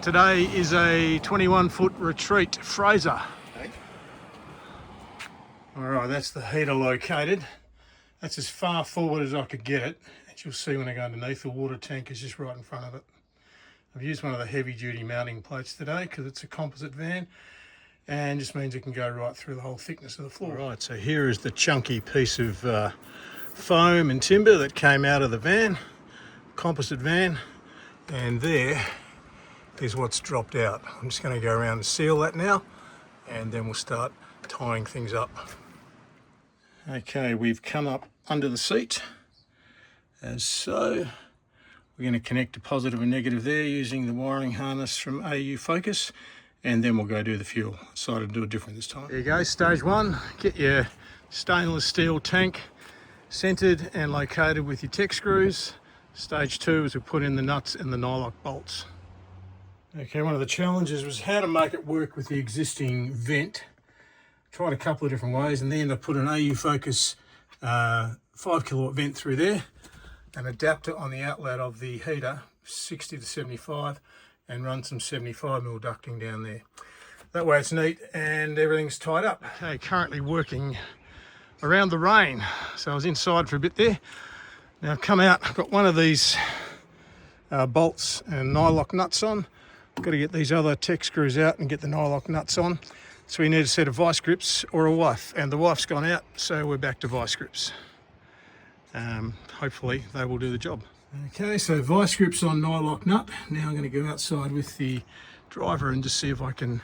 Today is a 21-foot retreat Fraser. Okay. Alright, that's the heater located. That's as far forward as I could get it. As you'll see when I go underneath, the water tank is just right in front of it. I've used one of the heavy duty mounting plates today because it's a composite van and just means it can go right through the whole thickness of the floor. Right, so here is the chunky piece of foam and timber that came out of the van, composite van, and there is what's dropped out. I'm just going to go around and seal that now, and then we'll start tying things up. Okay, we've come up under the seat as so. We're going to connect a positive and negative there using the wiring harness from AU Focus, and then we'll go do the fuel. I decided to do it different this time. There you go, stage one. Get your stainless steel tank centered and located with your tech screws. Stage two is we put in the nuts and the nylock bolts. Okay, one of the challenges was how to make it work with the existing vent. Tried a couple of different ways, and then I put an AU Focus 5 kilowatt vent through there, an adapter on the outlet of the heater, 60 to 75, and run some 75mm ducting down there. That way it's neat and everything's tied up. Okay, currently working around the rain. So I was inside for a bit there. Now I've come out, I've got one of these bolts and nylock nuts on. Got to get these other tech screws out and get the nylock nuts on. So we need a set of vice grips or a wife, and the wife's gone out, so we're back to vice grips. Hopefully they will do the job. Okay, so vice grips on nylock nut. Now I'm going to go outside with the driver and just see if I can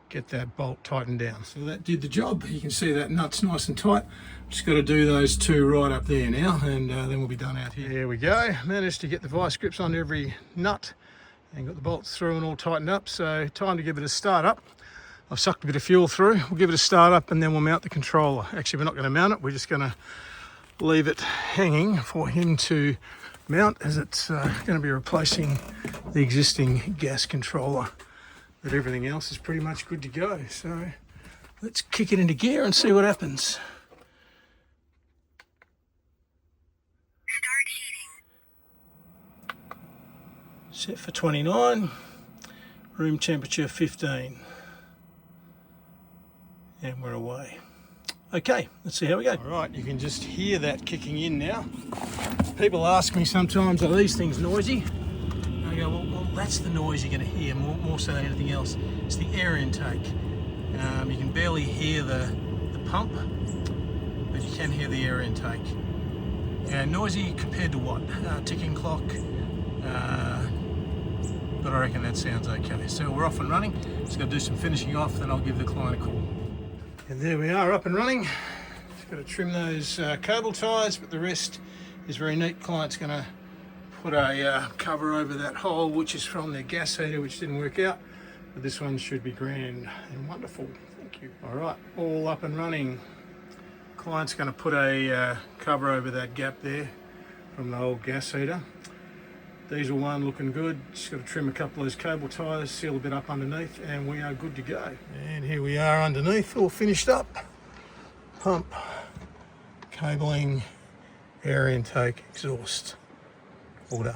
get that bolt tightened down. So that did the job. You can see that nut's nice and tight. Just got to do those two right up there now, and then we'll be done out here. There we go. Managed to get the vice grips on every nut and got the bolts through and all tightened up. So time to give it a start up. I've sucked a bit of fuel through. We'll give it a start up and then we'll mount the controller. Actually, we're not going to mount it. We're just going to leave it hanging for him to mount, as it's going to be replacing the existing gas controller. But everything else is pretty much good to go. So let's kick it into gear and see what happens. Set for 29, room temperature 15. And we're away. Okay, let's see how we go. All right, you can just hear that kicking in now. People ask me sometimes, are these things noisy? And I go, well, that's the noise you're going to hear more so than anything else. It's the air intake. You can barely hear the pump, but you can hear the air intake. Noisy compared to what? Ticking clock. But I reckon that sounds okay. So we're off and running. Just got to do some finishing off, then I'll give the client a call. And there we are, up and running. Just got to trim those cable ties, but the rest is very neat. Client's going to put a cover over that hole, which is from their gas heater, which didn't work out. But this one should be grand and wonderful. Thank you. All right, all up and running. Client's going to put a cover over that gap there from the old gas heater. Diesel one looking good. Just got to trim a couple of those cable ties, seal a bit up underneath, and we are good to go. And here we are underneath, all finished up. Pump, cabling, air intake, exhaust, all done.